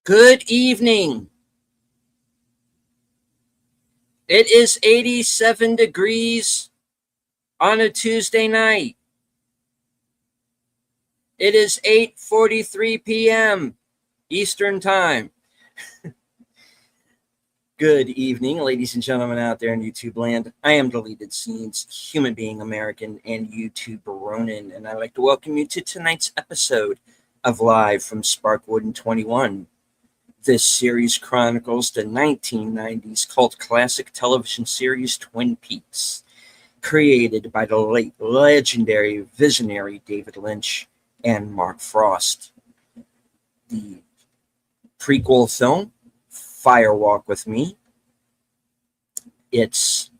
Good evening. It is 87 degrees on a Tuesday night. It is 8:43 p.m. Eastern Time. Good evening, ladies and gentlemen out there in YouTube land. I am Deleted Scenes, human being American, and YouTube Ronin, and I'd like to welcome you to tonight's episode of Live from Sparkwood in 21. This series chronicles the 1990s cult classic television series Twin Peaks, created by the late legendary visionary David Lynch and Mark Frost. The prequel film, Fire Walk with Me, its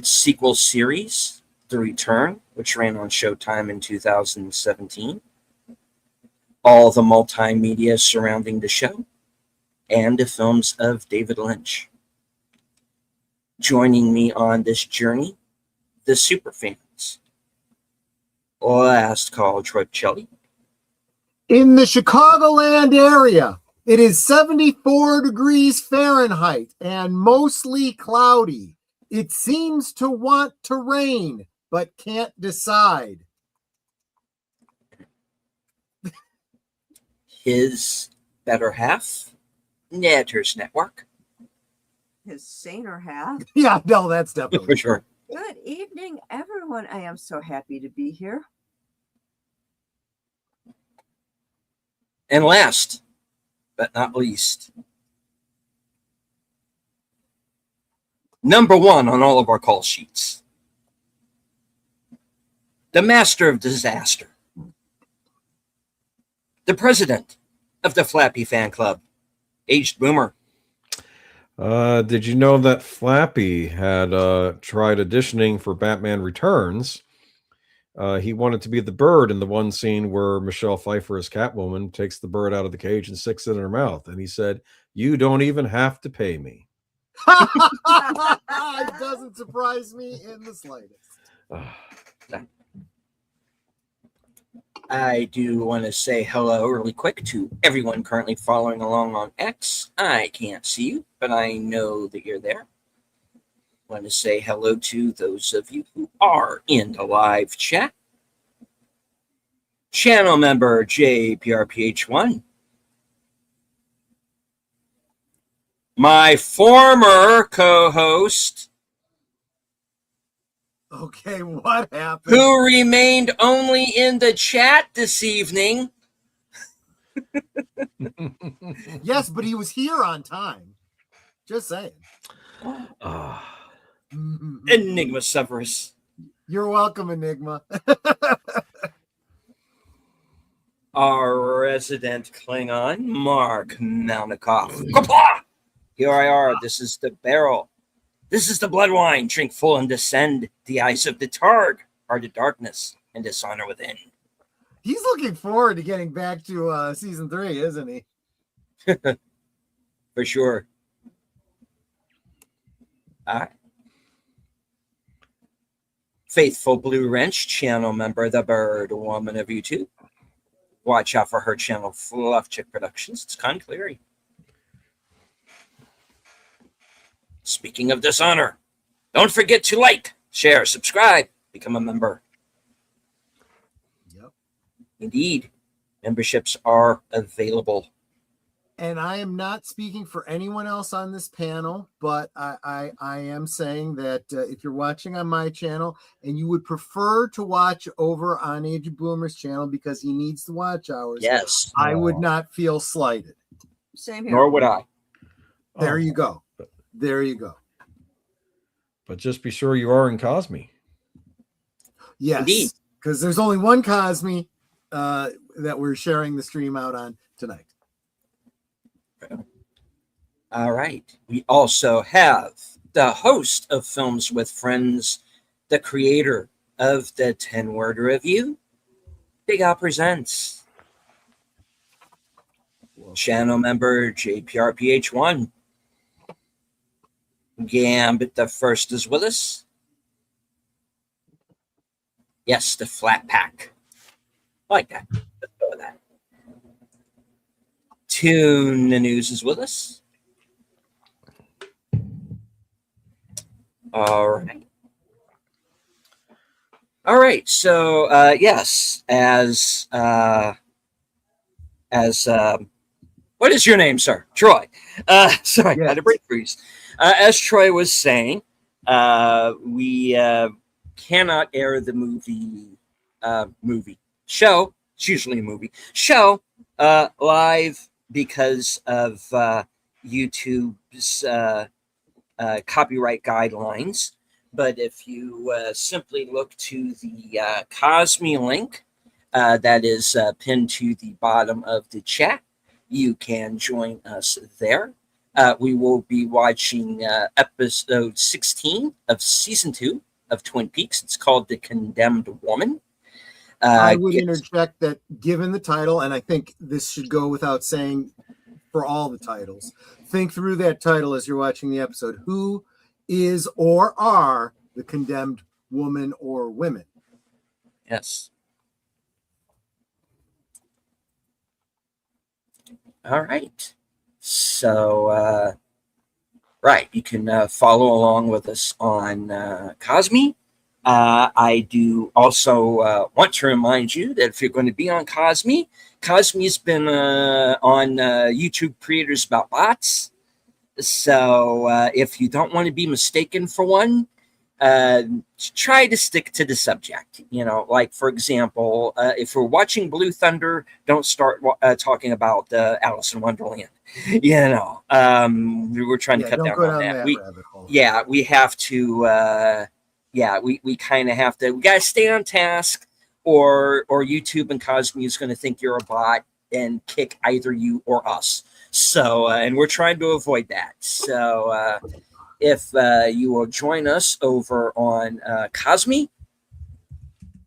sequel series, The Return, which ran on Showtime in 2017, all the multimedia surrounding the show, and the films of David Lynch. Joining me on this journey, the superfans. Last call, Troy Shelley. In the Chicagoland area, it is 74 degrees Fahrenheit and mostly cloudy. It seems to want to rain, but can't decide. His better half, Netters Network. His saner half. Yeah, no, that's definitely For sure. Good evening, everyone. I am so happy to be here. And last but not least, number one on all of our call sheets, the master of disaster, the president of the Flappy Fan Club, Aged Boomer. Did you know that Flappy had tried auditioning for Batman Returns? He wanted to be the bird in the one scene where Michelle Pfeiffer as Catwoman takes the bird out of the cage and sticks it in her mouth. And he said, "You don't even have to pay me." It doesn't surprise me in the slightest. I do want to say hello really quick to everyone currently following along on X. I can't see you, but I know that you're there. I want to say hello to those of you who are in the live chat. Channel member JPRPH1. My former co-host, Okay, what happened? who remained only in the chat this evening. Yes, but he was here on time. Just saying. Enigma Severus. You're welcome, Enigma. Our resident Klingon, Mark Malnikoff. Kapla! Here I are. This is the barrel. This is the blood wine. Drink full and descend. The eyes of the Targ are the darkness and dishonor within. He's looking forward to getting back to season 3, isn't he? For sure. All right. Faithful Blue Wrench, channel member, the Bird Woman of YouTube. Watch out for her channel, Fluff Chick Productions. It's Con Cleary. Speaking of dishonor, don't forget to like, share, subscribe, become a member. Yep. Indeed, memberships are available. And I am not speaking for anyone else on this panel, but I am saying that if you're watching on my channel and you would prefer to watch over on Aged Boomer's channel because he needs the watch hours, Yes. I would not feel slighted. Same here. Nor would I. There you go. There you go. But just be sure you are in Cosme. Yes, Indeed. because there's only one Cosme that we're sharing the stream out on tonight. All right. We also have the host of Films with Friends, the creator of the 10-word review, Big Al Presents. Channel member JPRPH1. Gambit the First is with us. Yes, the flat pack. I like that. Let's go with that. Tune the News is with us. All right. All right. So yes, as what is your name, sir? Troy. Sorry, I had a brain freeze. As Troy was saying, we cannot air the movie show. It's usually a movie show live because of YouTube's copyright guidelines. But if you simply look to the Cosme link that is pinned to the bottom of the chat, you can join us there. We will be watching episode 16 of season 2 of Twin Peaks. It's called The Condemned Woman. I would interject that given the title, and I think this should go without saying for all the titles, think through that title as you're watching the episode. Who is or are the condemned woman or women? Yes. All right. So, right, you can follow along with us on Cosme. I do also want to remind you that if you're going to be on Cosme, Cosme's been on YouTube Creators About Bots. So if you don't want to be mistaken for one, try to stick to the subject. You know, like, for example, if we're watching Blue Thunder, don't start talking about Alice in Wonderland. You know, we were trying to cut down on that. We have to... we kind of have to. We got to stay on task, or YouTube and Cosme is going to think you're a bot and kick either you or us. So, and we're trying to avoid that. So, if you will join us over on Cosme,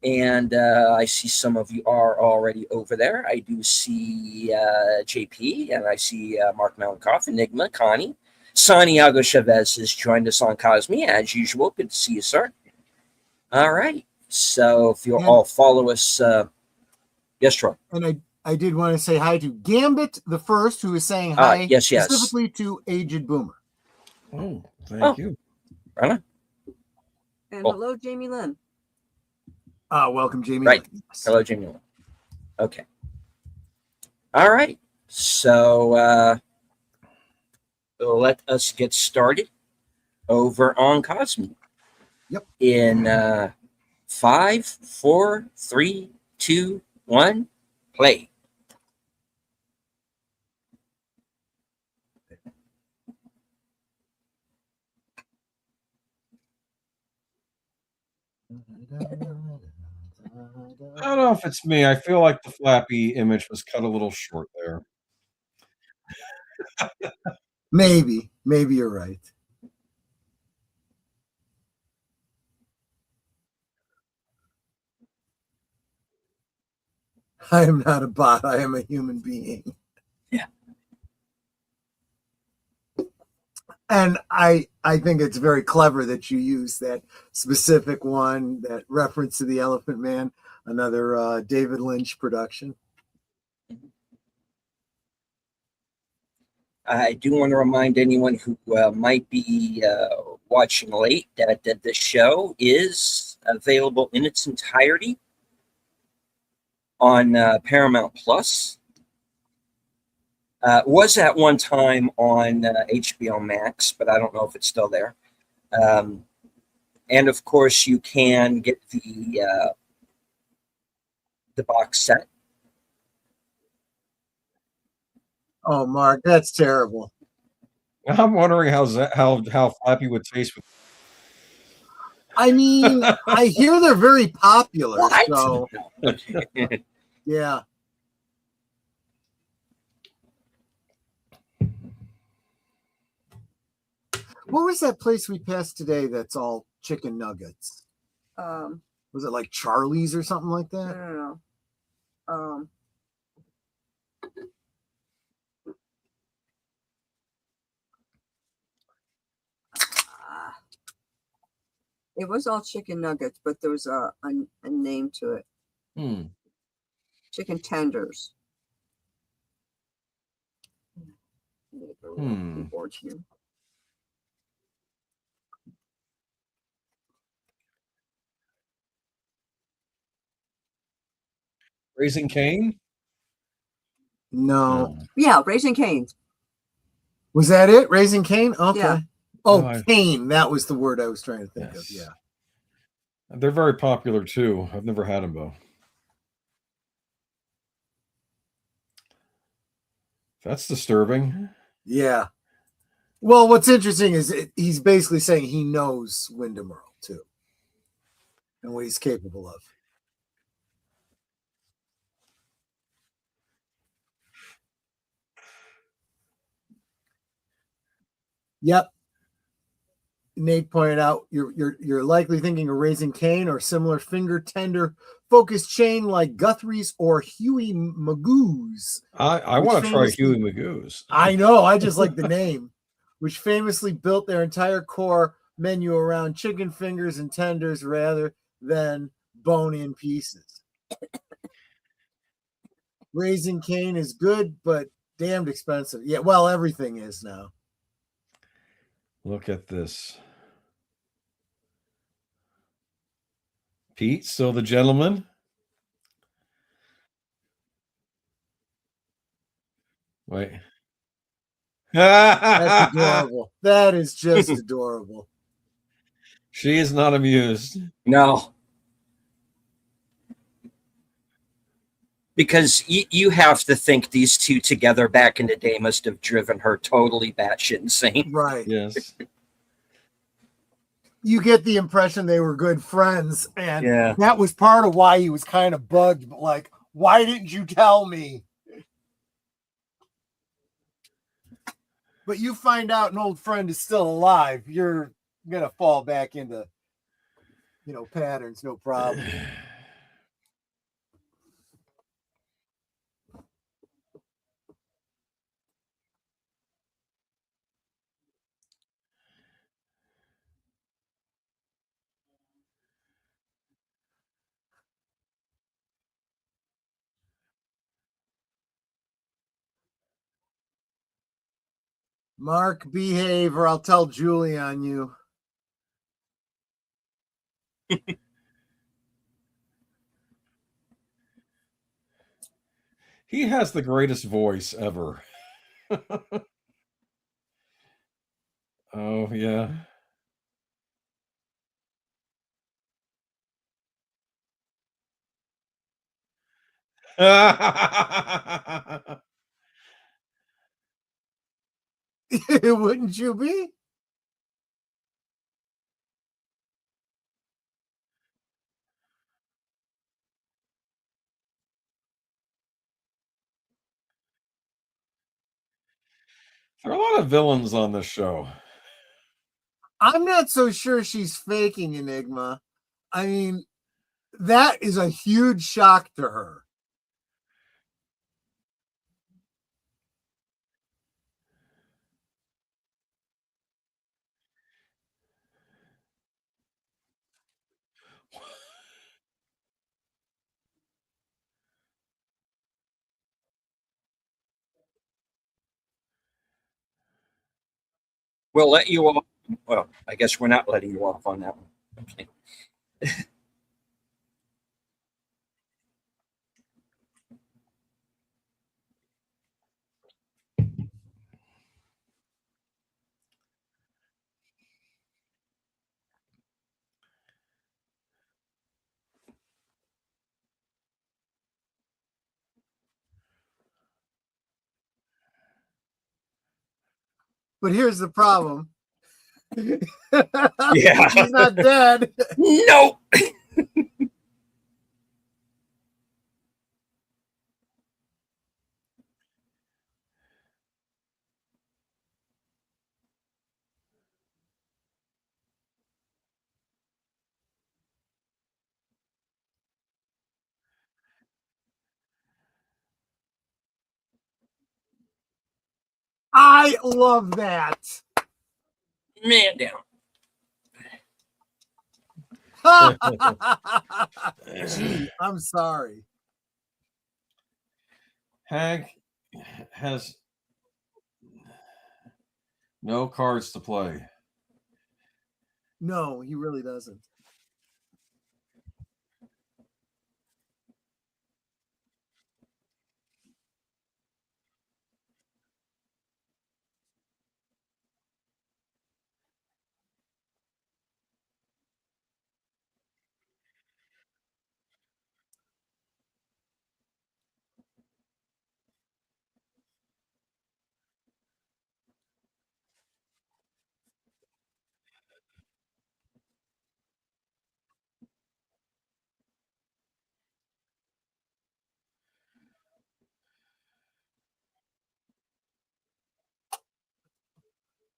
and I see some of you are already over there. I do see JP, and I see Mark Melankoff, Enigma, Connie. Santiago Chavez has joined us on Cosme, as usual. Good to see you, sir. All right. So if you'll all follow us. Yes, Troy. And I did want to say hi to Gambit the First, who is saying hi specifically to Aged Boomer. Oh, thank you. Right on. And hello, Jamie Lynn. Welcome, Jamie. Right. Lynn. Yes. Hello, Jamie Lynn. Okay. All right. So let us get started over on Cosme. Yep. In 5, 4, 3, 2, 1, play. I don't know if it's me. I feel like the Flappy image was cut a little short there. Maybe you're right. I am not a bot. I am a human being. Yeah. And I think it's very clever that you use that specific one, that reference to the Elephant Man, another David Lynch production. I do want to remind anyone who might be watching late that the show is available in its entirety on Paramount Plus. Was at one time on HBO Max, but I don't know if it's still there. And of course, you can get the box set. Oh, Mark, that's terrible. I'm wondering how Flappy would taste with. I mean, I hear they're very popular. What? So yeah. What was that place we passed today that's all chicken nuggets? Was it like Charlie's or something like that? I don't know. It was all chicken nuggets, but there was a name to it. Chicken tenders. Keyboard here. Raising Cain? No. Yeah, Raising Cane's. Was that it? Raising Cain? Okay. Yeah. Oh, No, Cain. That was the word I was trying to think of. Yes. Yeah. They're very popular too. I've never had them though. That's disturbing. Yeah. Well, what's interesting is he's basically saying he knows Wyndham Earle too, and what he's capable of. Yep. Nate pointed out you're likely thinking of Raising Cain or similar finger tender focused chain like Guthrie's or Huey Magoo's. I want to try Huey Magoo's. I know. I just like the name, which famously built their entire core menu around chicken fingers and tenders rather than bone-in pieces. Raising Cain is good, but damned expensive. Yeah, well, everything is now. Look at this. Pete, still the gentleman? Wait. That's adorable. That is just adorable. She is not amused. No. Because you have to think these two together back in the day must have driven her totally batshit insane. Right. Yes. You get the impression they were good friends, and Yeah. that was part of why he was kind of bugged. But like, why didn't you tell me? But you find out an old friend is still alive, you're gonna fall back into, patterns, no problem. Mark, behave, or I'll tell Julie on you. He has the greatest voice ever. Oh, yeah. Wouldn't you be? There are a lot of villains on this show. I'm not so sure she's faking Enigma. I mean, that is a huge shock to her. We'll let you off. Well, I guess we're not letting you off on that one. Okay. But here's the problem. Yeah. She's not dead. Nope. I love that. Man down. Gee, I'm sorry. Hank has No cards to play. No, he really doesn't.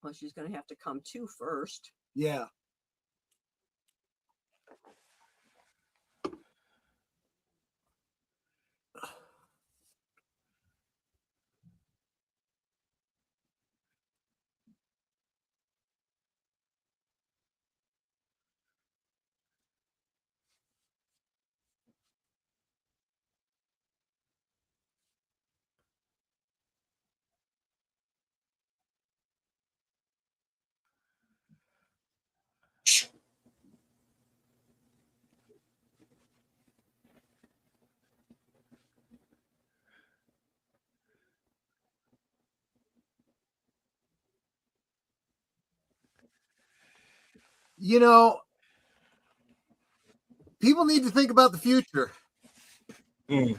Well, she's going to have to come to first. Yeah. You know, people need to think about the future. I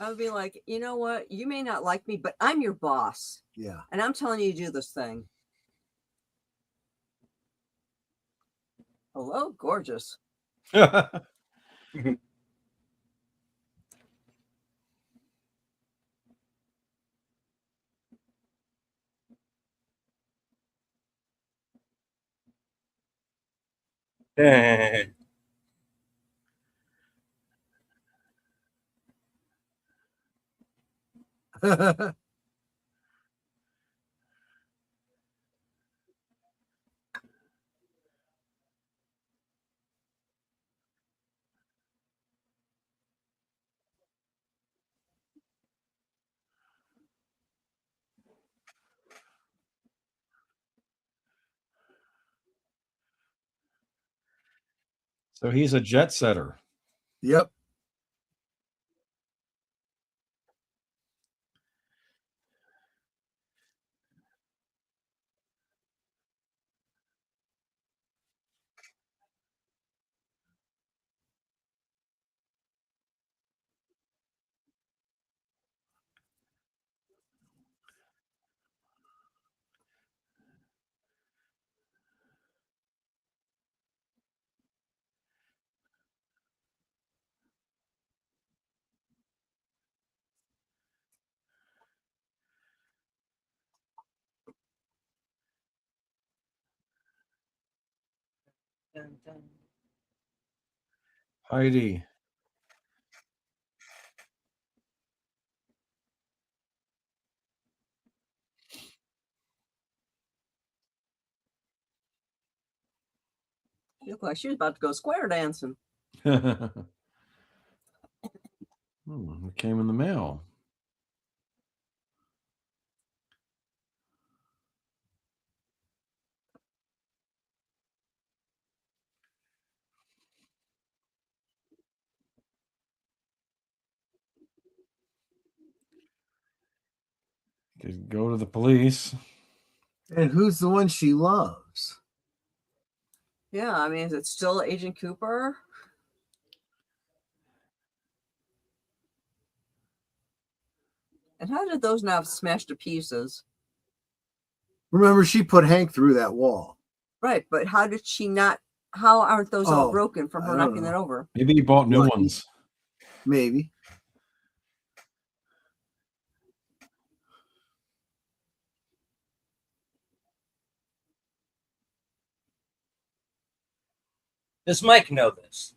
would be like, you know what? You may not like me, but I'm your boss. Yeah. And I'm telling you to do this thing. Hello, gorgeous. So he's a jet setter. Yep. Heidi. She looked like she was about to go square dancing. It came in the mail. Could go to the police. And who's the one she loves? Yeah, I mean, is it still Agent Cooper? And how did those not smash to pieces? Remember, she put Hank through that wall. Right, but how did she not? How aren't those all Oh, broken from I her don't knocking know. that over? Maybe he bought new Lucky. ones. Maybe. Does Mike know this?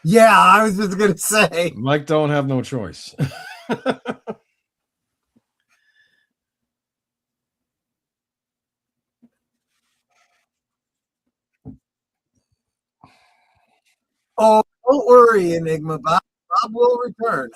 Yeah, I was just gonna say. Mike don't have no choice. Oh, don't worry, Enigma. Bob will return.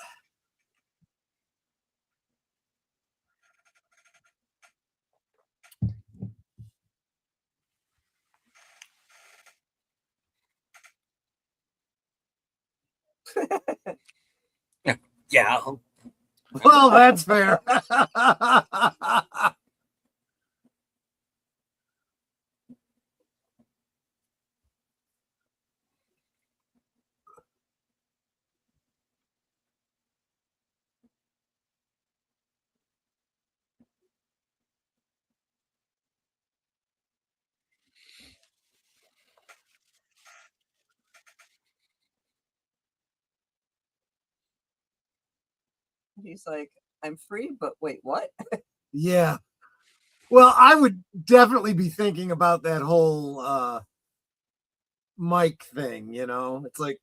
Yeah. Well, that's fair. He's like, I'm free, but wait, what? Yeah. Well, I would definitely be thinking about that whole Mike thing, you know. It's like,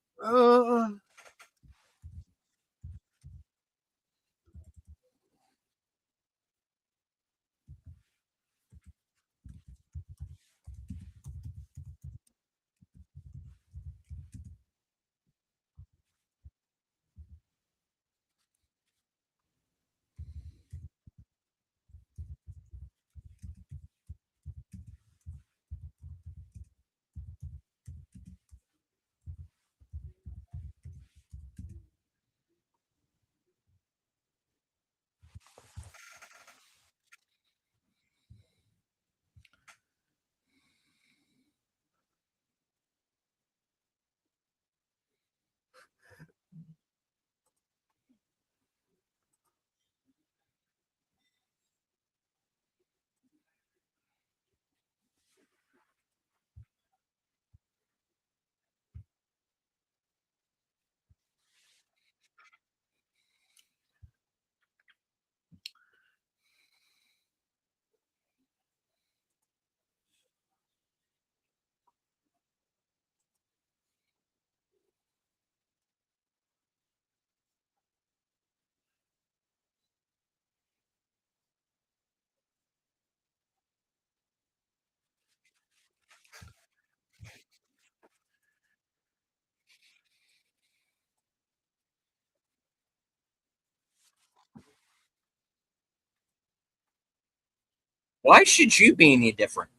Why should you be any different?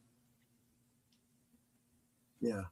yeah.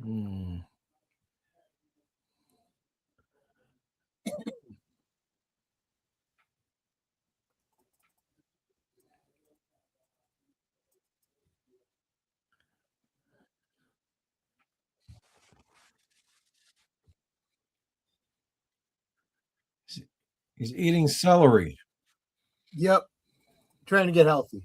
Hmm. He's eating celery. Yep. Trying to get healthy.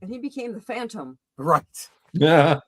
And he became the Phantom. Right. Yeah.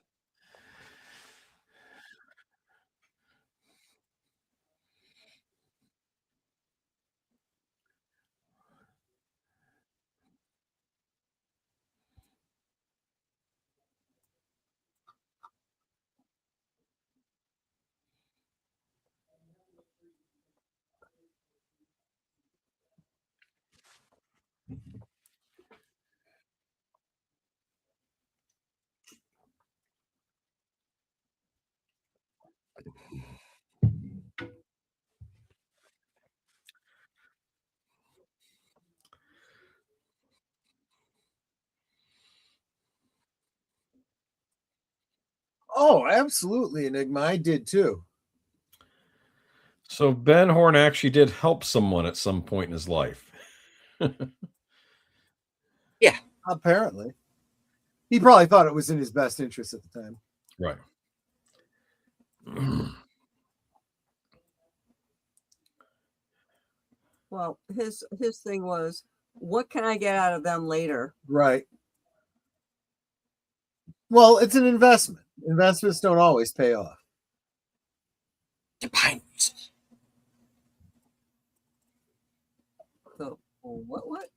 Oh, absolutely, Enigma. I did too. So Ben Horn actually did help someone at some point in his life. Apparently. He probably thought it was in his best interest at the time. Right. Well, his thing was, what can I get out of them later? Right. Well, it's an investment. Investments don't always pay off. The pine weasel. So, what?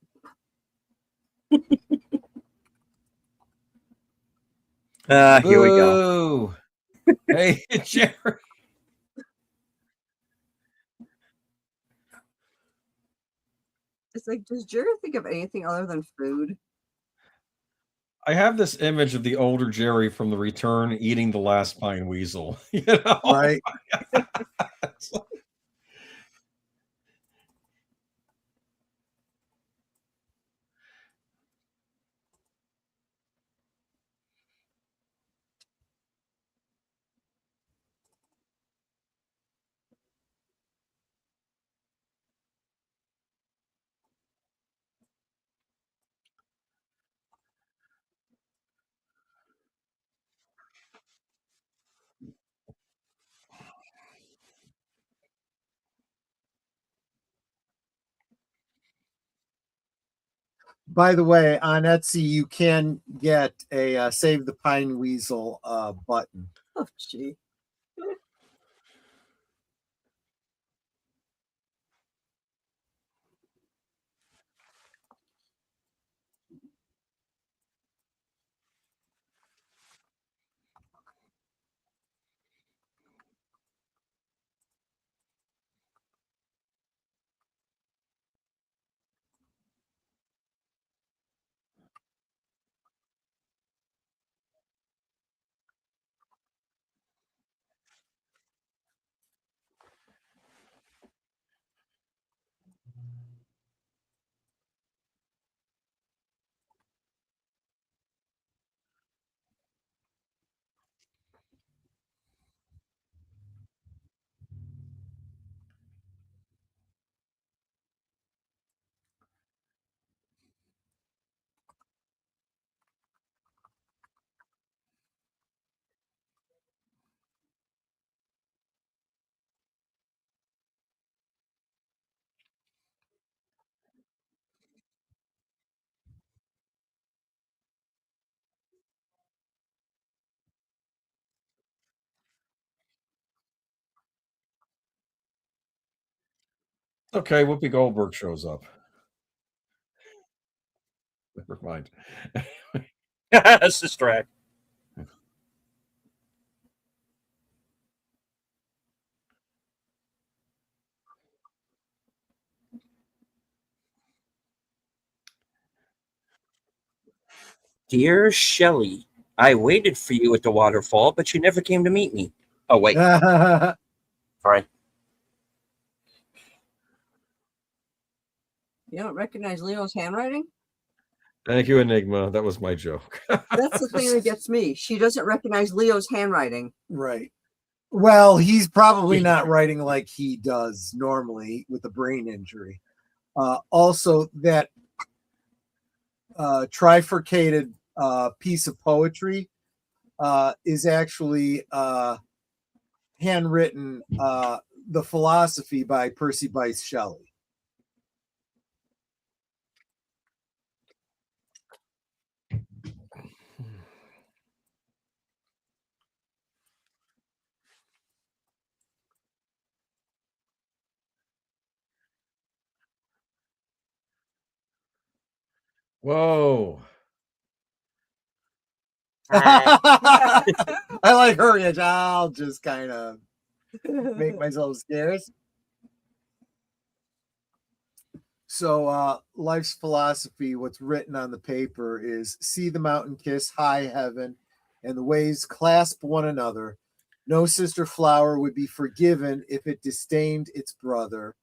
Here we go. Boo. Hey, Jerry. It's like, does Jerry think of anything other than food? I have this image of the older Jerry from The Return eating the last pine weasel. You know? Right. By the way, on Etsy, you can get a Save the Pine Weasel button. Oh, gee. Okay, Whoopi Goldberg shows up. Never mind. That's distract. Dear Shelley, I waited for you at the waterfall, but you never came to meet me. Oh, wait. Sorry. You don't recognize Leo's handwriting? Thank you, Enigma. That was my joke. That's the thing that gets me. She doesn't recognize Leo's handwriting. Right. Well, he's probably not writing like he does normally with a brain injury. Also, that trifurcated piece of poetry is actually handwritten, The Philosophy by Percy Bysshe Shelley. Whoa. I like her. I'll just kind of make myself scarce. So life's philosophy, what's written on the paper is see the mountain kiss high heaven and the waves clasp one another. No sister flower would be forgiven if it disdained its brother.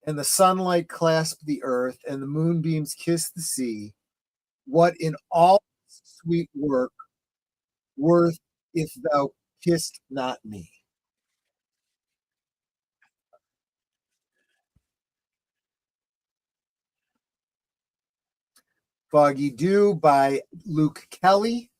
And the sunlight clasp the earth and the moonbeams kiss the sea. What in all sweet work worth if thou kissed not me? Foggy Dew by Luke Kelly.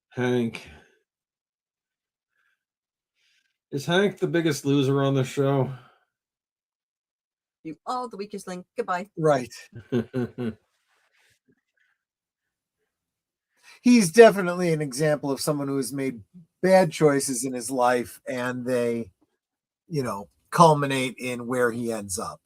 Hank. Is Hank the biggest loser on the show? You all the weakest link. Goodbye. Right. He's definitely an example of someone who has made bad choices in his life and they, culminate in where he ends up.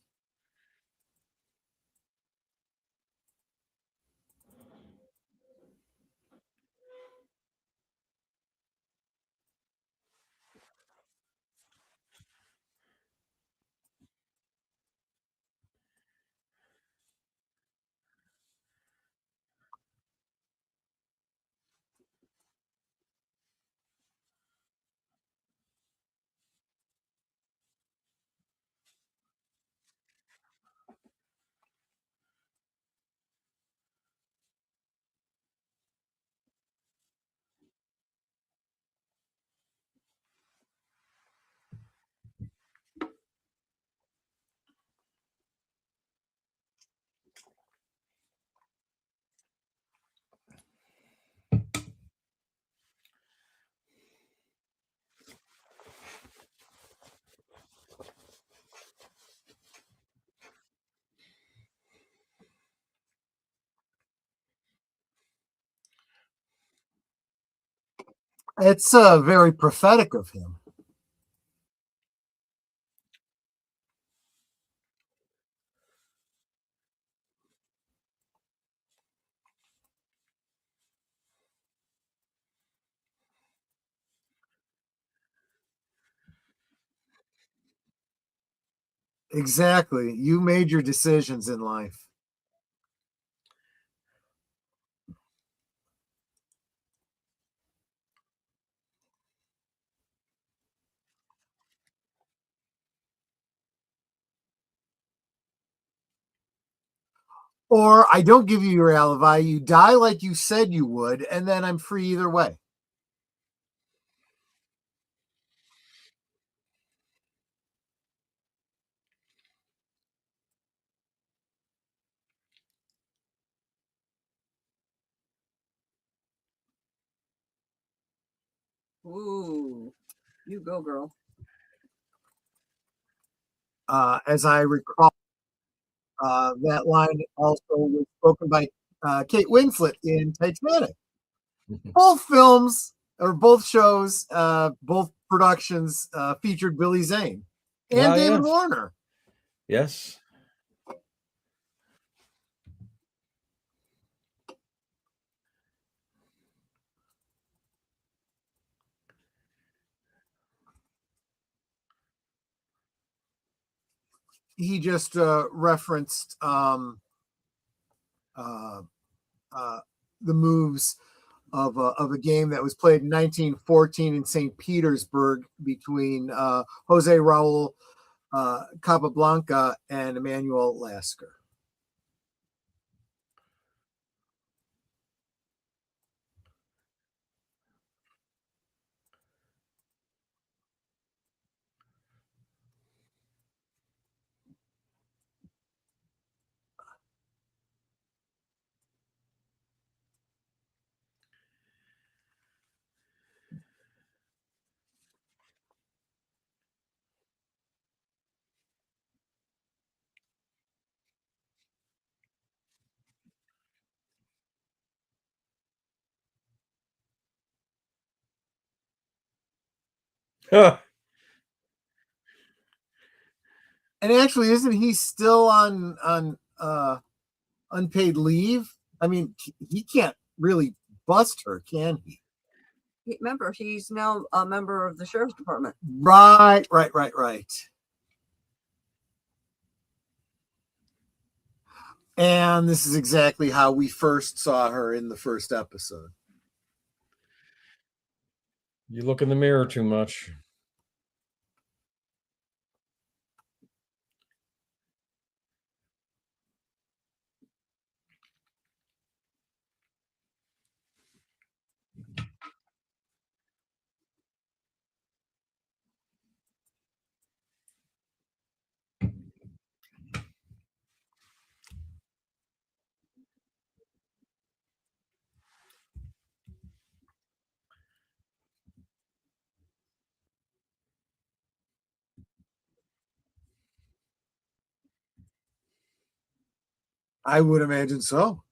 It's very prophetic of him. Exactly. You made your decisions in life. Or I don't give you your alibi. You die like you said you would, and then I'm free either way. Ooh, you go, girl. As I recall, that line also was spoken by Kate Winslet in Titanic. Both films or both shows, both productions featured Billy Zane and David Warner. Yes. He just referenced the moves of a game that was played in 1914 in St. Petersburg between Jose Raul Capablanca and Emmanuel Lasker. And actually, isn't he still on unpaid leave? I mean, he can't really bust her, can he? Remember, he's now a member of the sheriff's department. Right. And this is exactly how we first saw her in the first episode. You look in the mirror too much. I would imagine so.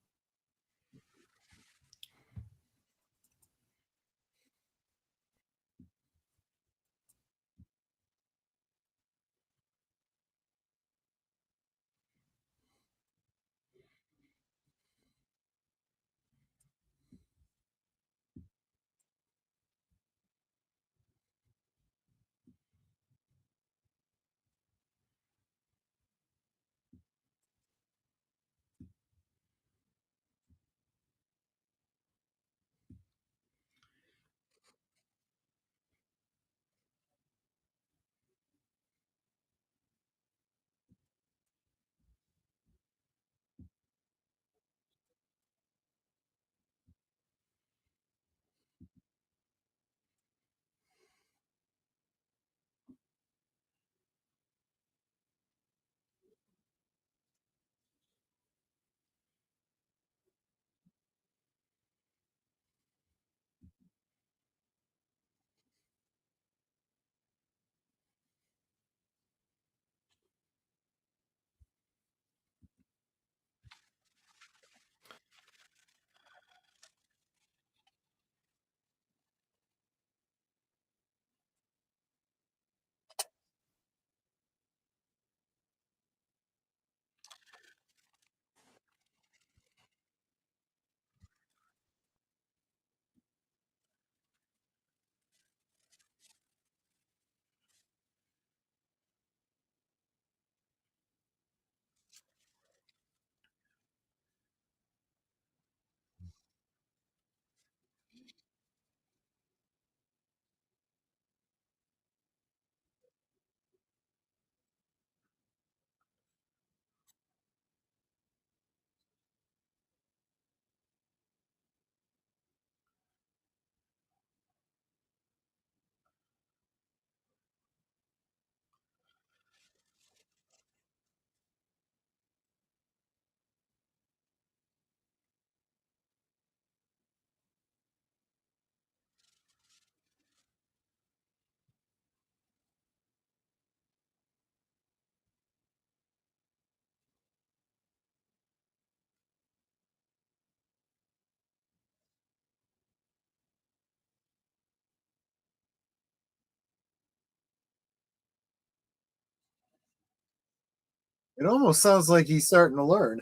It almost sounds like he's starting to learn.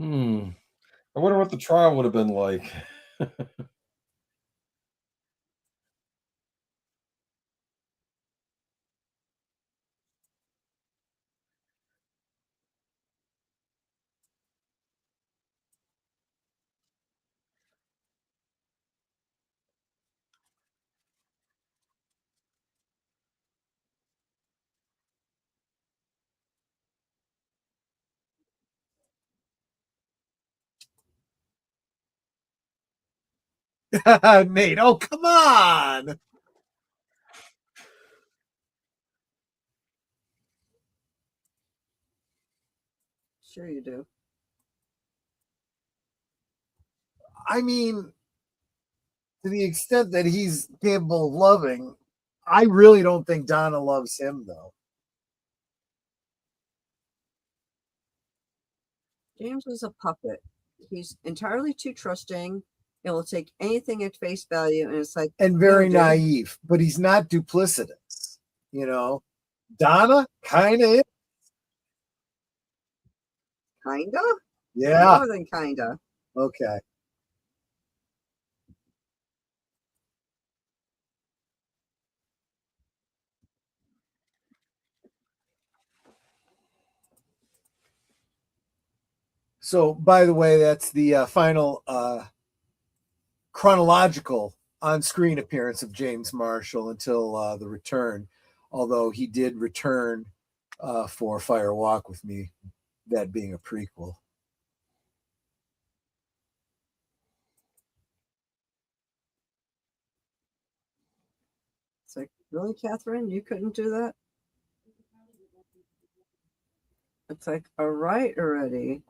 I wonder what the trial would have been like. Nate, oh, come on. Sure you do. I mean, to the extent that he's capable of loving, I really don't think Donna loves him, though. James is a puppet. He's entirely too trusting It will take anything at face value, and it's like, and very no, dude. naive, but he's not duplicitous. Donna kind of is. Kinda? Yeah. More than kinda. Okay. So, by the way, that's the final chronological on-screen appearance of James Marshall until the return, although he did return for Fire Walk with Me, that being a prequel. It's like, really, Catherine? You couldn't do that? It's like, all right already.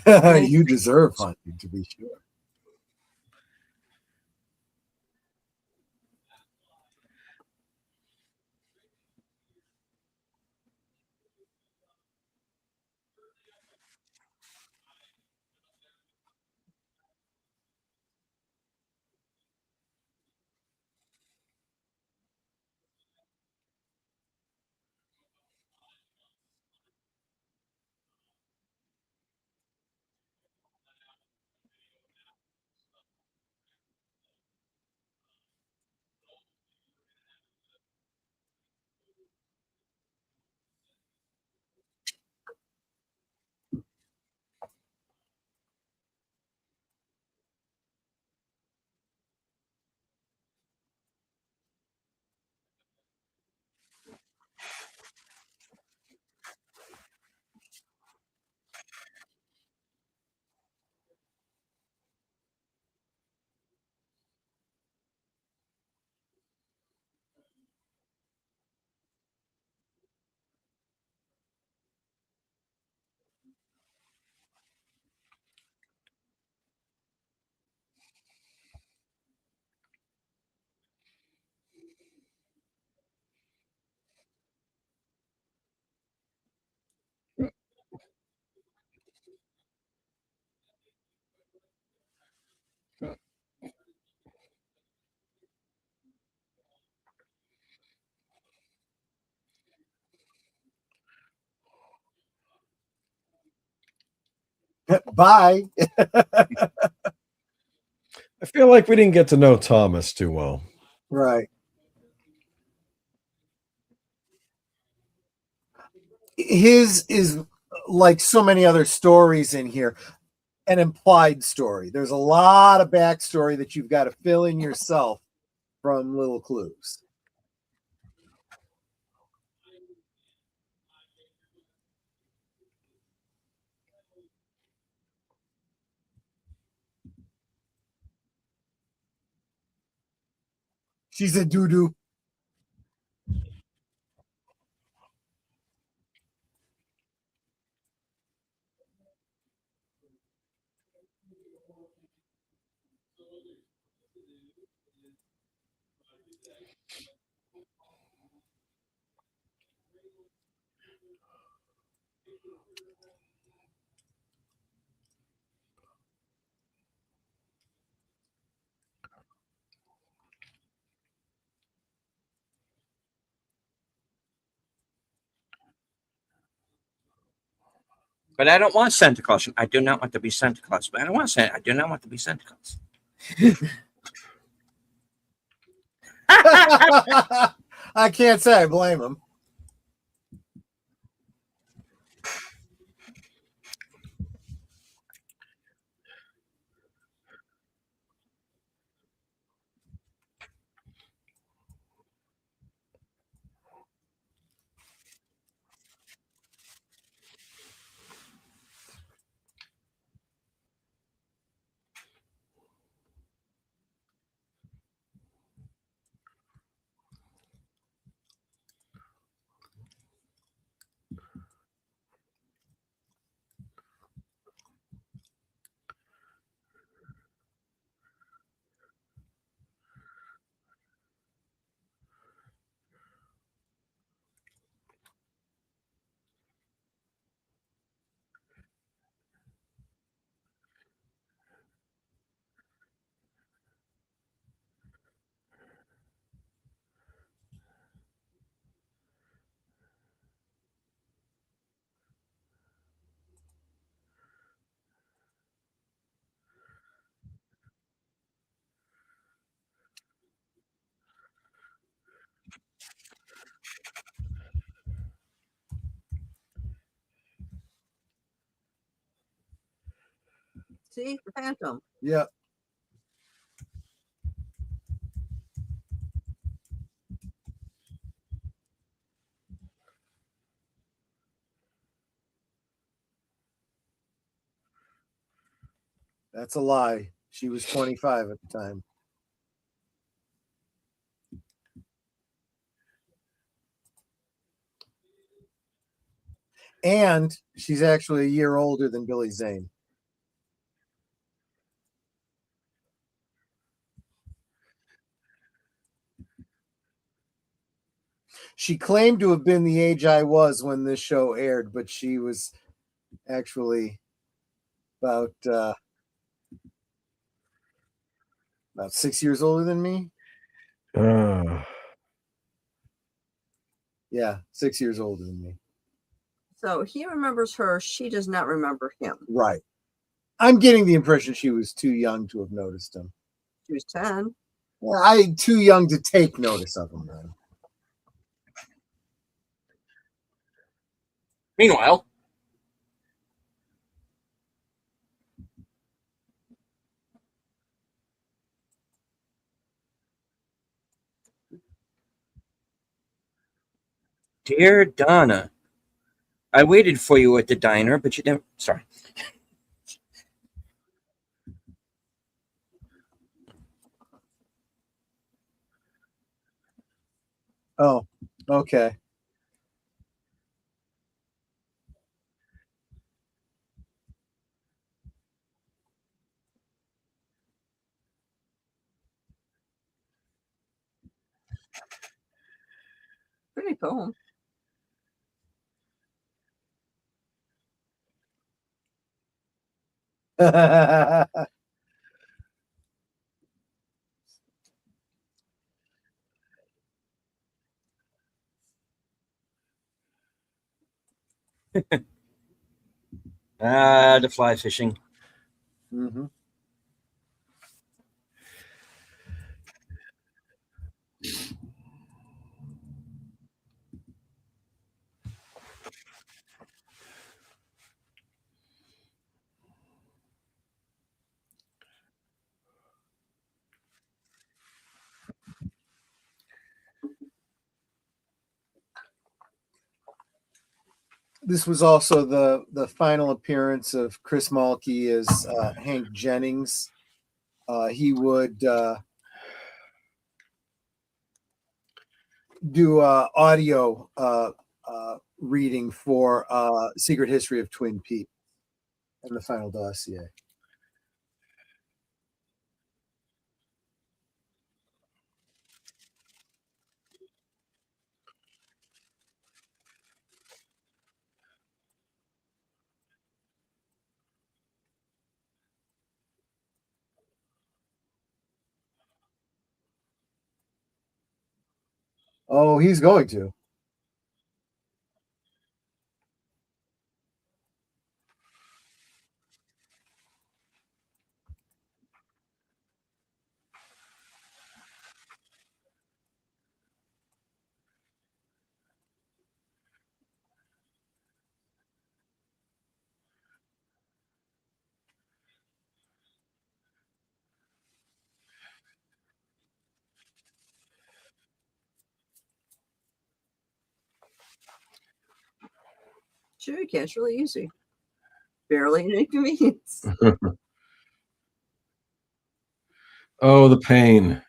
You deserve hunting, to be sure. Bye. I feel like we didn't get to know Thomas too well. Right. His is like so many other stories in here, an implied story. There's a lot of backstory that you've got to fill in yourself from little clues. She's a doo-doo. But I don't want Santa Claus. I do not want to be Santa Claus. But I don't want Santa. I do not want to be Santa Claus. I can't say I blame him. See, Phantom. Yeah. That's a lie. She was 25 at the time. And she's actually a year older than Billy Zane. She claimed to have been the age I was when this show aired, but she was actually about 6 years older than me. Yeah, 6 years older than me. So he remembers her. She does not remember him. Right. I'm getting the impression she was too young to have noticed him. She was 10. Well, too young to take notice of him then. Meanwhile, dear Donna, I waited for you at the diner, but you didn't. Sorry. Oh, okay. Pretty poem. The fly fishing. Mm-hmm. This was also the final appearance of Chris Mulkey as Hank Jennings. He would do audio reading for Secret History of Twin Peaks and the final dossier. Oh, he's going to. Sure, you can. It's really easy. Barely an inconvenience. Oh, the pain.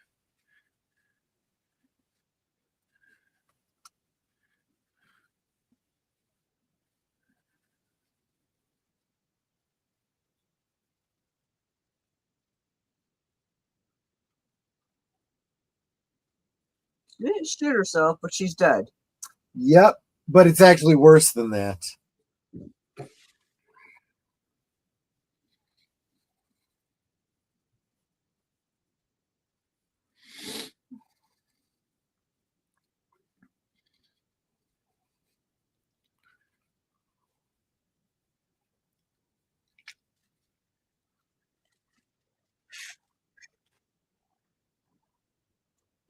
She didn't shoot herself, but she's dead. Yep, but it's actually worse than that.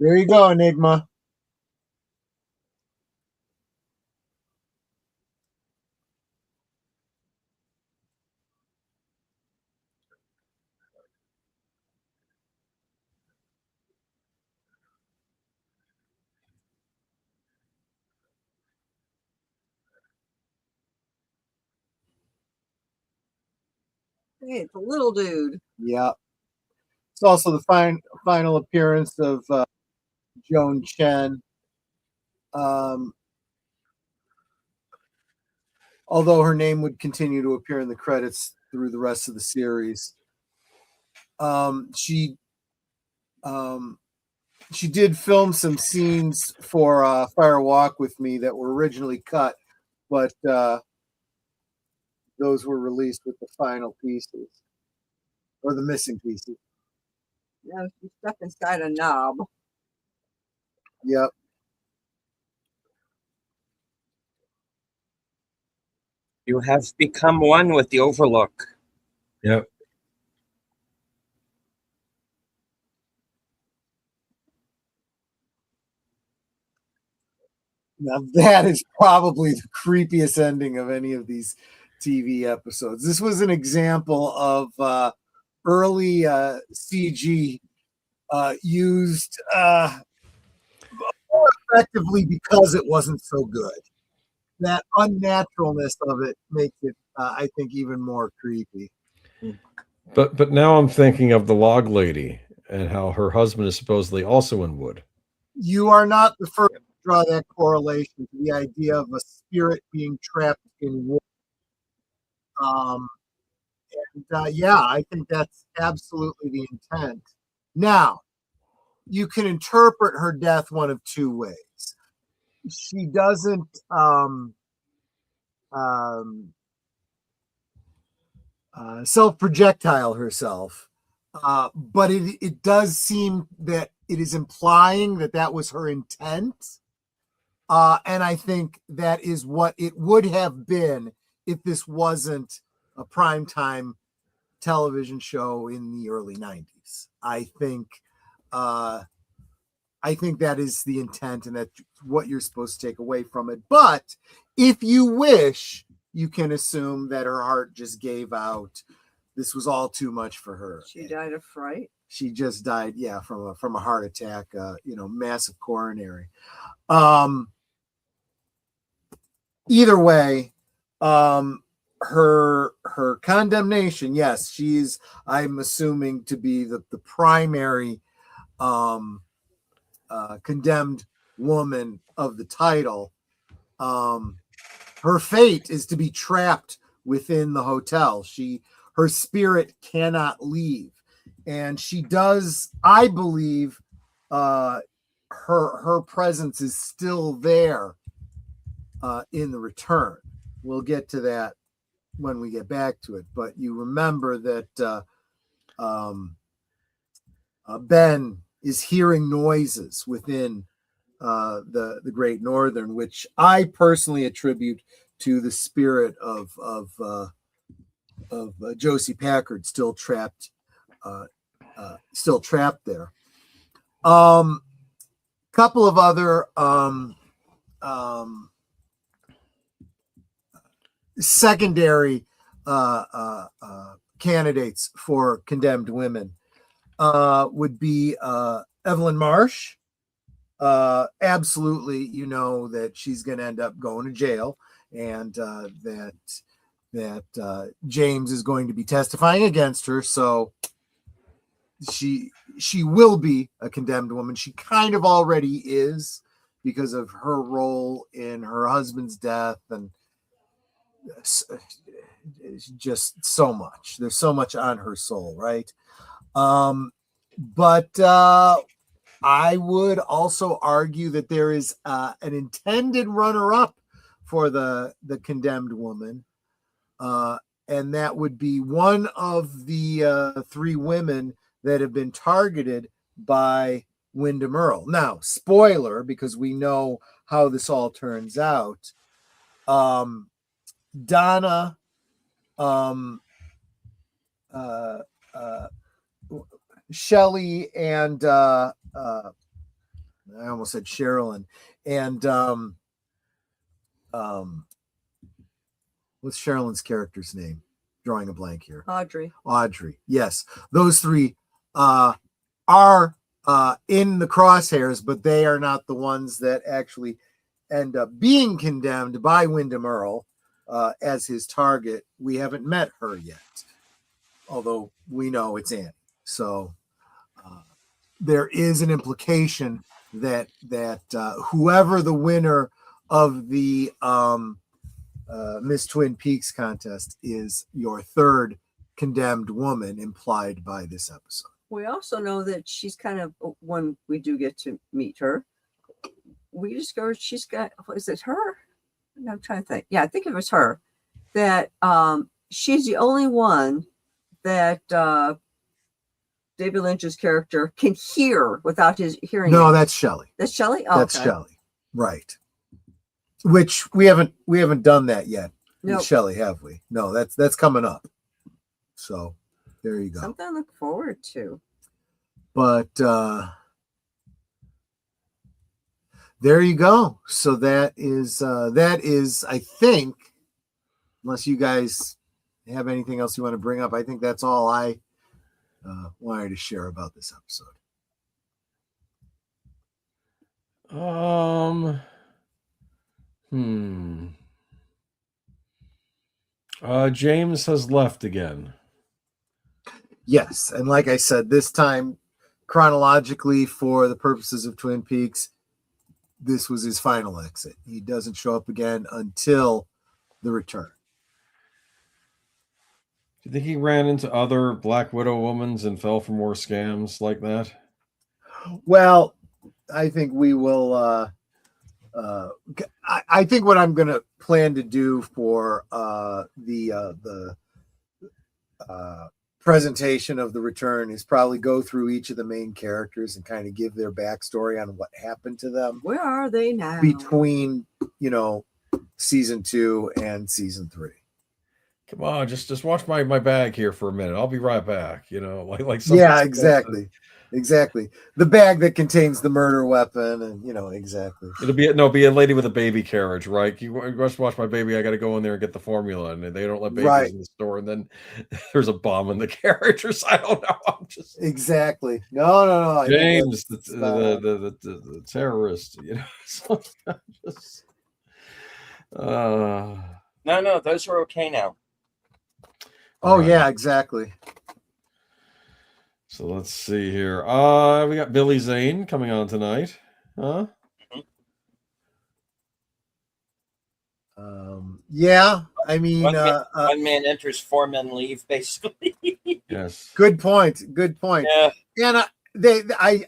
There you go, Enigma. Hey, it's a little dude. Yeah. It's also the final appearance of Joan Chen. Although her name would continue to appear in the credits through the rest of the series. She did film some scenes for Fire Walk with Me that were originally cut, but those were released with the final pieces or the missing pieces. Yeah, she's stuck inside a knob. Yep. You have become one with the Overlook. Yep. Now that is probably the creepiest ending of any of these TV episodes. This was an example of early CG used more effectively because it wasn't so good. That unnaturalness of it makes it, I think, even more creepy. But now I'm thinking of the log lady and how her husband is supposedly also in wood. You are not the first to draw that correlation to the idea of a spirit being trapped in wood. Yeah, I think that's absolutely the intent. Now, you can interpret her death one of two ways. She doesn't self-projectile herself, but it does seem that it is implying that that was her intent. And I think that is what it would have been if this wasn't a primetime television show in the early 90s. I think that is the intent, and that's what you're supposed to take away from it. But if you wish, you can assume that her heart just gave out. This was all too much for her. She died of fright. She just died, yeah, from a heart attack, massive coronary. Either way, her condemnation, yes, she's, I'm assuming, to be the primary condemned woman of the title. Her fate is to be trapped within the hotel. Her spirit cannot leave, and she does, I believe, her presence is still there in the return. We'll get to that when we get back to it, but you remember that Ben is hearing noises within the Great Northern, which I personally attribute to the spirit of Josie Packard still trapped there. Couple of other secondary candidates for condemned women would be Evelyn Marsh. Absolutely, you know that she's going to end up going to jail, and that James is going to be testifying against her. So she will be a condemned woman. She kind of already is because of her role in her husband's death, and just so much. There's so much on her soul, right? But I would also argue that there is an intended runner-up for the condemned woman, and that would be one of the three women that have been targeted by Wyndham Earle. Now, spoiler, because we know how this all turns out. Donna, Shelley, and I almost said Sheryl, and what's Sherilyn's character's name? Drawing a blank here. Audrey. Yes, those three are in the crosshairs, but they are not the ones that actually end up being condemned by Wyndham Earle as his target. We haven't met her yet, although we know it's Annie. So there is an implication that whoever the winner of the Miss Twin Peaks contest is, your third condemned woman implied by this episode. We also know that she's kind of, when we do get to meet her, we discovered she's got, is it her? I'm trying to think. Yeah, I think it was her. That she's the only one that David Lynch's character can hear without his hearing. No, that's Shelley. That's Shelley? Oh, that's okay. Shelley. Right. Which we haven't done that yet. No. Nope. Shelley, have we? No, that's coming up. So there you go. Something to look forward to. But there you go. So that is I think, unless you guys have anything else you want to bring up, I think that's all I wanted to share about this episode. James has left again. Yes, and like I said, this time chronologically, for the purposes of Twin Peaks, this was his final exit. He doesn't show up again until the return. Do you think he ran into other Black Widow womans and fell for more scams like that? Well, I think we will. I think what I'm going to plan to do for the presentation of the return is probably go through each of the main characters and kind of give their backstory on what happened to them. Where are they now? Between, season 2 and season 3. Come on, just watch my bag here for a minute. I'll be right back. Like yeah, exactly. Exactly. The bag that contains the murder weapon, and exactly. It'll be a lady with a baby carriage, right? You just watch my baby. I got to go in there and get the formula, and they don't let babies in the store. And then there's a bomb in the carriage, or I don't know. I'm just exactly. No. James, the terrorist. Just, No, those are okay now. Oh right. Yeah, exactly. So let's see here. We got Billy Zane coming on tonight. Huh? Yeah, I mean, one man enters, 4 men leave, basically. Yes. Good point. Yeah. And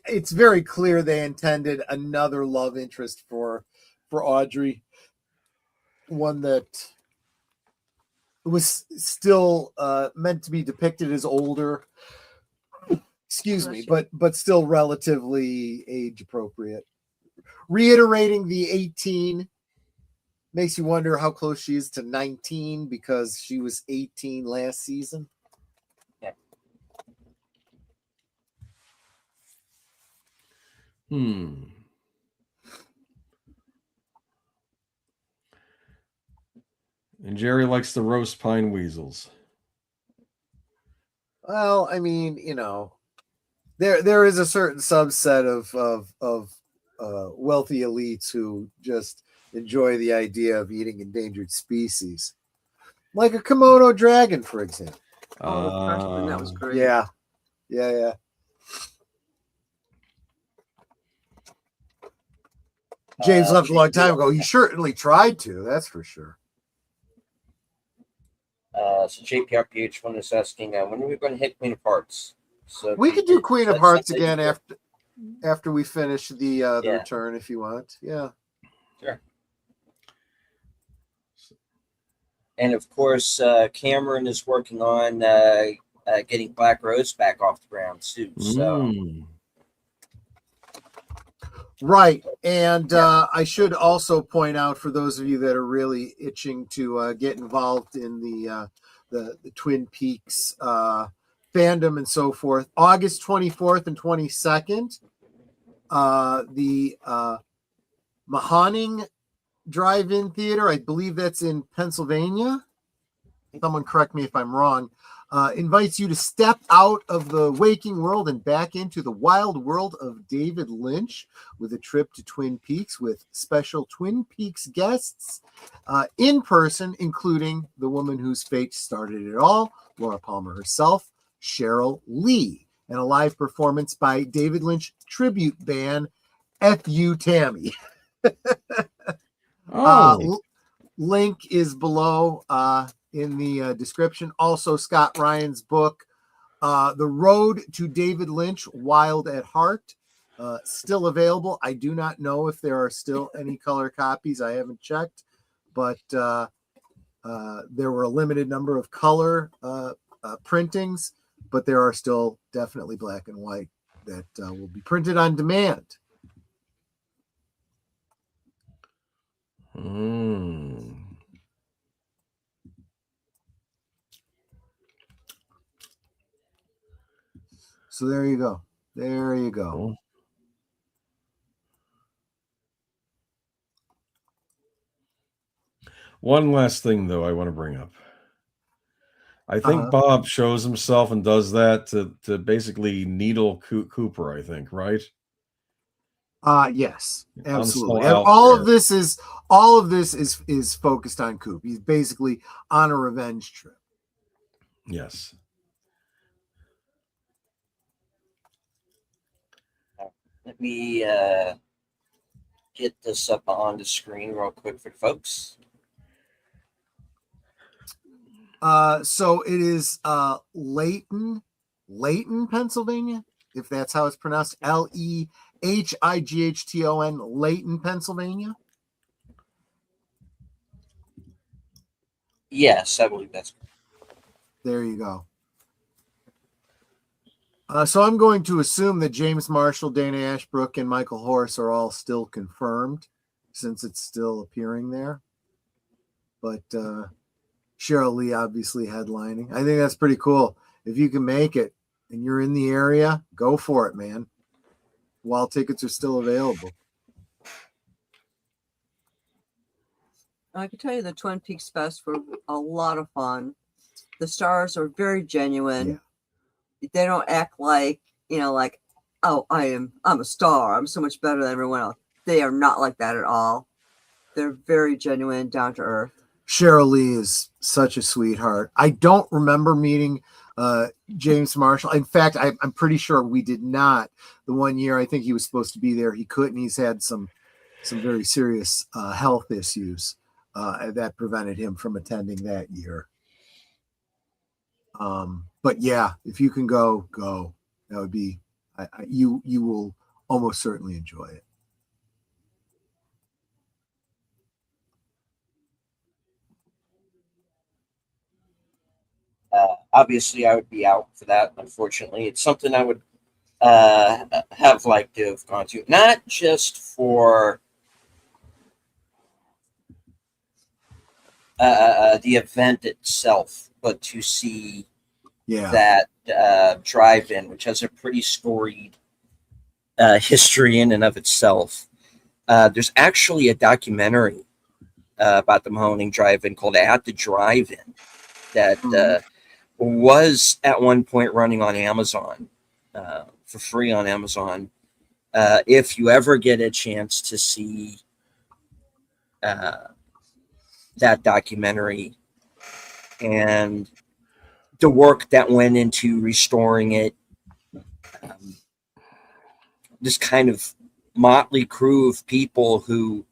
it's very clear they intended another love interest for Audrey, one that was still meant to be depicted as older. Excuse me, but still relatively age appropriate. reiterating the 18 makes you wonder how close she is to 19 because she was 18 last season. And Jerry likes the roast pine weasels. Well, I mean, there is a certain subset of wealthy elites who just enjoy the idea of eating endangered species, like a Komodo dragon, for example. Oh, that was great. Yeah. James left a long time ago. He certainly tried to, that's for sure. So JPRPH1 is asking, when are we going to hit Queen of Hearts? So We could do Queen of Hearts again after we finish the return, if you want. Yeah. Sure. And of course, Cameron is working on getting Black Rose back off the ground too. So. Right. And I should also point out for those of you that are really itching to get involved in the Twin Peaks fandom and so forth, August 24th and 22nd, the Mahoning Drive-In Theater, I believe that's in Pennsylvania. Someone correct me if I'm wrong. Invites you to step out of the waking world and back into the wild world of David Lynch with a trip to Twin Peaks with special Twin Peaks guests in person, including the woman whose fate started it all, Laura Palmer herself, Sheryl Lee, and a live performance by David Lynch tribute band F.U. Tammy. Link is below in the description. Also, Scott Ryan's book, The Road to David Lynch, Wild at Heart, still available. I do not know if there are still any color copies. I haven't checked, but there were a limited number of color printings, but there are still definitely black and white that will be printed on demand. So there you go. There you go. Cool. One last thing, though, I want to bring up. I think Bob shows himself and does that to basically needle Cooper, I think, right? Yes, absolutely. And all of this is focused on Coop. He's basically on a revenge trip. Yes. Let me get this up on the screen real quick for the folks. So it is Layton, Pennsylvania, if that's how it's pronounced. Lehighton, Layton, Pennsylvania. Yes, I believe that's. There you go. So I'm going to assume that James Marshall, Dana Ashbrook, and Michael Horse are all still confirmed since it's still appearing there. But Sheryl Lee obviously headlining. I think that's pretty cool. If you can make it and you're in the area, go for it, man. While tickets are still available. I can tell you the Twin Peaks Fest were a lot of fun. The stars are very genuine. Yeah. They don't act like, like, oh, I'm a star. I'm so much better than everyone else. They are not like that at all. They're very genuine, down to earth. Sheryl Lee is such a sweetheart. I don't remember meeting James Marshall. In fact, I'm pretty sure we did not. The one year I think he was supposed to be there, he couldn't. He's had some very serious health issues that prevented him from attending that year. But yeah, if you can go. That would be you will almost certainly enjoy it. Obviously, I would be out for that. Unfortunately, it's something I would have liked to have gone to, not just for the event itself, but to see that drive-in, which has a pretty storied history in and of itself. There's actually a documentary about the Mahoning Drive-In called At the Drive-In that was at one point running on Amazon for free on Amazon. If you ever get a chance to see that documentary and the work that went into restoring it, this kind of motley crew of people who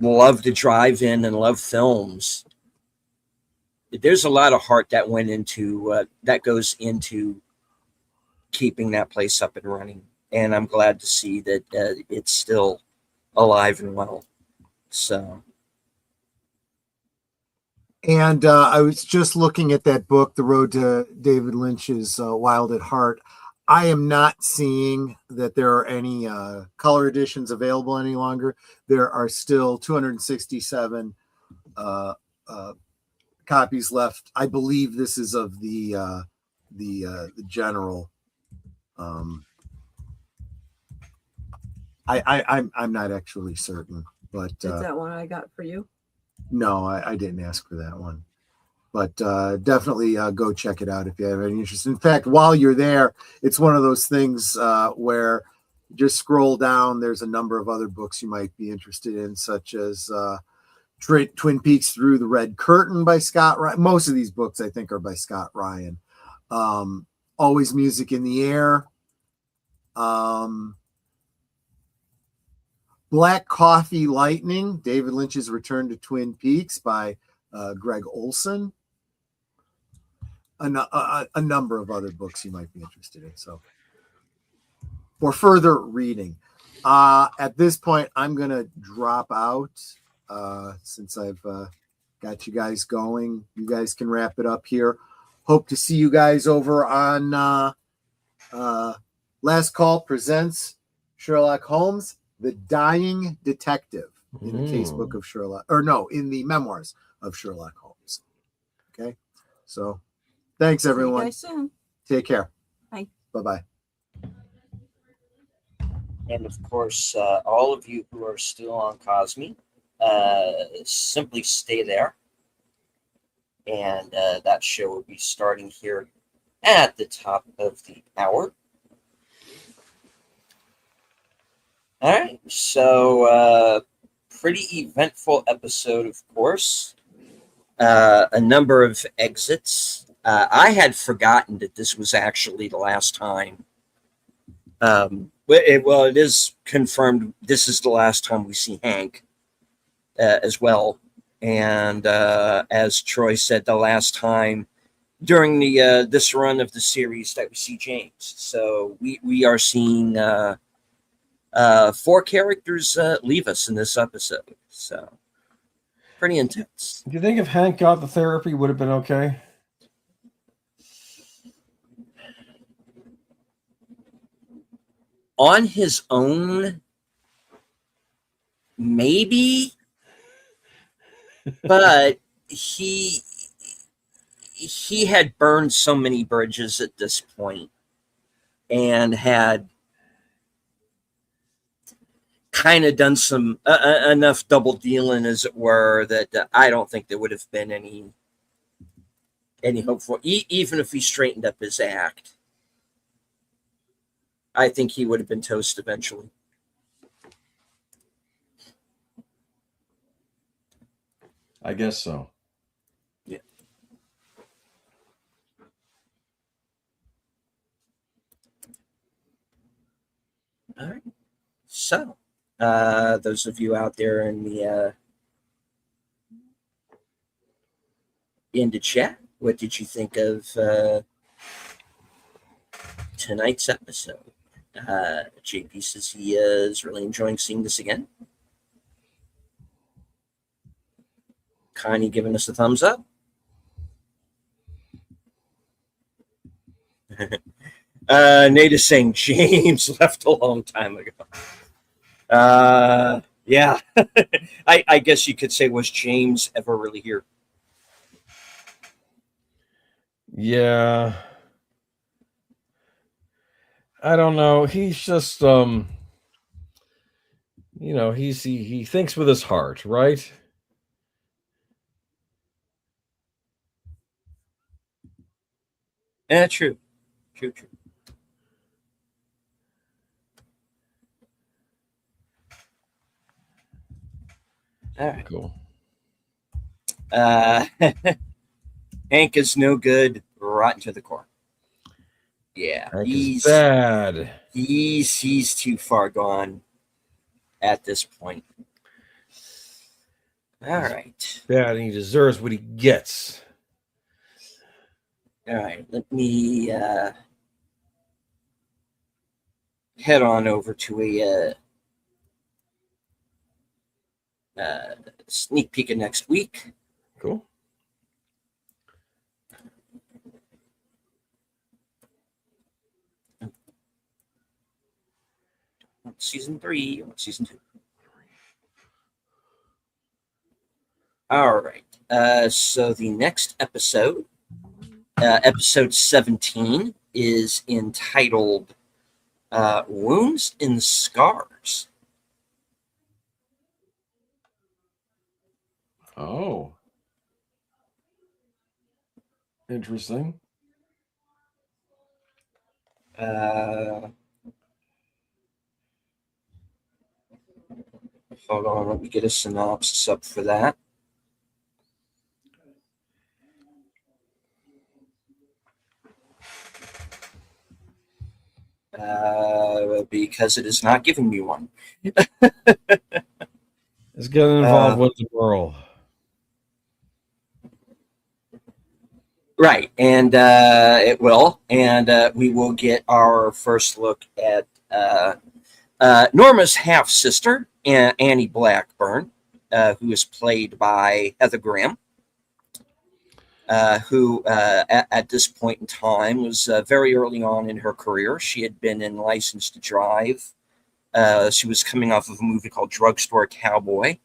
love to drive in and love films. There's a lot of heart that went into that goes into keeping that place up and running, and I'm glad to see that it's still alive and well. So, and I was just looking at that book, The Road to David Lynch's Wild at Heart. I am not seeing that there are any color editions available any longer. There are still 267 copies left. I believe this is of the general. I'm not actually certain, but is that one I got for you? No, I didn't ask for that one. But definitely go check it out if you have any interest. In fact, while you're there, it's one of those things where just scroll down. There's a number of other books you might be interested in, such as Twin Peaks Through the Red Curtain by Scott Ryan. Most of these books, I think, are by Scott Ryan. Always Music in the Air. Black Coffee Lightning, David Lynch's Return to Twin Peaks by Greg Olson. A number of other books you might be interested in. So for further reading, at this point, I'm going to drop out since I've got you guys going. You guys can wrap it up here. Hope to see you guys over on Last Call Presents Sherlock Holmes, The Dying Detective, in the casebook of Sherlock, or no, in the memoirs of Sherlock Holmes. Okay. So thanks, everyone. See you guys soon. Take care. Bye. Bye-bye. and of course, all of you who are still on Cosme, simply stay there. And that show will be starting here at the top of the hour. All right, so pretty eventful episode, of course. A number of exits. I had forgotten that this was actually the last time. It is confirmed this is the last time we see Hank as well. And as Troy said, the last time during the this run of the series that we see James. So we are seeing 4 characters leave us in this episode. So pretty intense. Do you think if Hank got the therapy, would have been okay? On his own, maybe, but he had burned so many bridges at this point and had kind of done some enough double dealing, as it were, that I don't think there would have been any hope for even if he straightened up his act. I think he would have been toast eventually. I guess so. Yeah. All right. So, those of you out there in the chat, what did you think of tonight's episode? JP says he is really enjoying seeing this again. Connie giving us a thumbs up. Nate is saying James left a long time ago. Yeah. I guess you could say, was James ever really here? Yeah. I don't know. He's just he thinks with his heart, right? Yeah, true. True. All right. Cool. Hank is no good, rotten to the core. Yeah, Hank is bad. He's too far gone at this point. All right. Bad, and he deserves what he gets. All right, let me head on over to a sneak peek of next week. Cool. Season 3 or season 2. All right. So the next episode, episode 17, is entitled Wounds and Scars. Oh. Interesting. Hold on, let me get a synopsis up for that. Because it is not giving me one. It's getting involved with the world. Right, and it will, and we will get our first look at Norma's half sister, Annie Blackburn, who is played by Heather Graham, who at this point in time was very early on in her career. She had been in License to Drive. She was coming off of a movie called Drugstore Cowboy.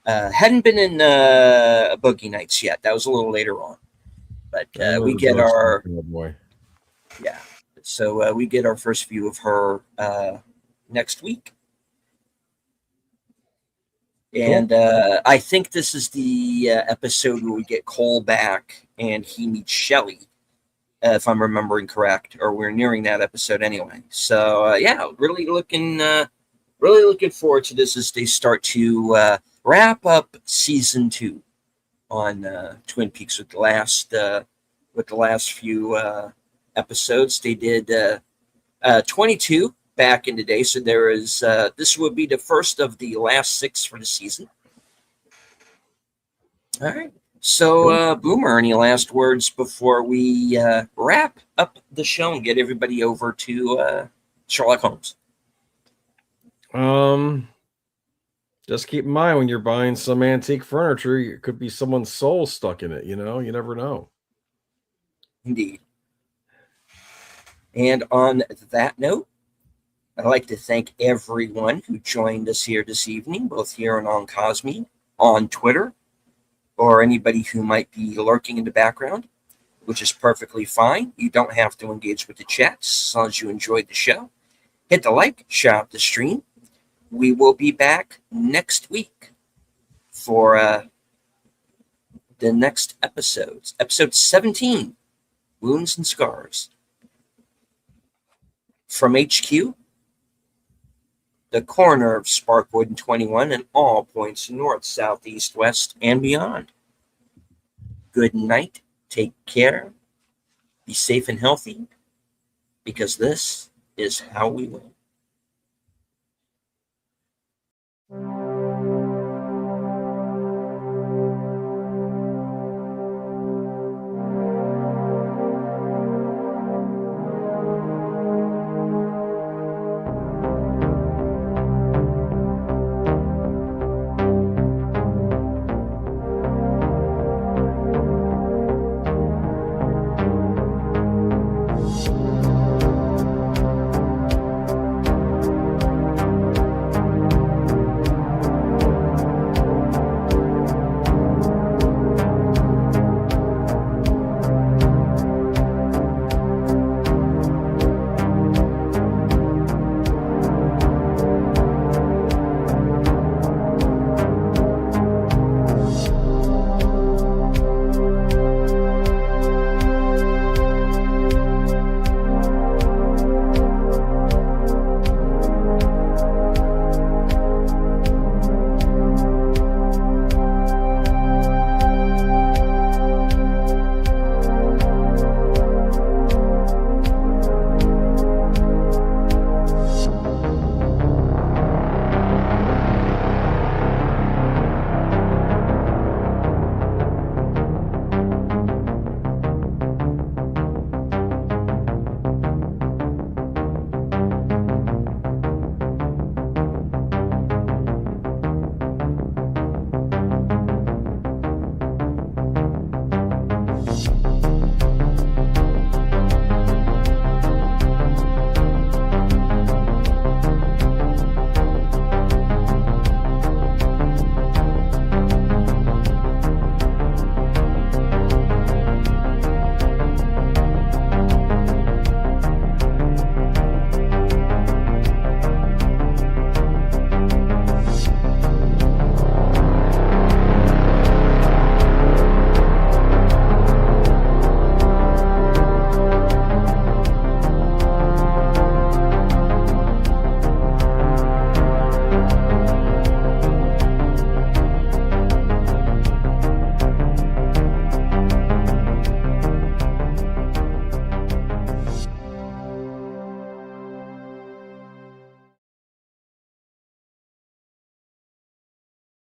Hadn't been in Boogie Nights yet. That was a little later on. But we get our So we get our first view of her next week. And cool. I think this is the episode where we get Cole back and he meets Shelley, if I'm remembering correct, or we're nearing that episode anyway. So yeah, really looking forward to this as they start to wrap up season 2 on Twin Peaks with the last few episodes. They did 22 back in the day, so there is this will be the first of the last 6 for the season. All right. So, Boomer, any last words before we wrap up the show and get everybody over to Sherlock Holmes? Just keep in mind when you're buying some antique furniture, it could be someone's soul stuck in it. You never know. Indeed. And on that note, I'd like to thank everyone who joined us here this evening, both here and on Cosme, on Twitter, or anybody who might be lurking in the background, which is perfectly fine. You don't have to engage with the chats as long as you enjoyed the show. Hit the like, share out the stream. We will be back next week for the next episodes. Episode 17, Wounds and Scars. From HQ, the corner of Sparkwood and 21 and all points north, south, east, west, and beyond. Good night. Take care. Be safe and healthy, because this is how we win.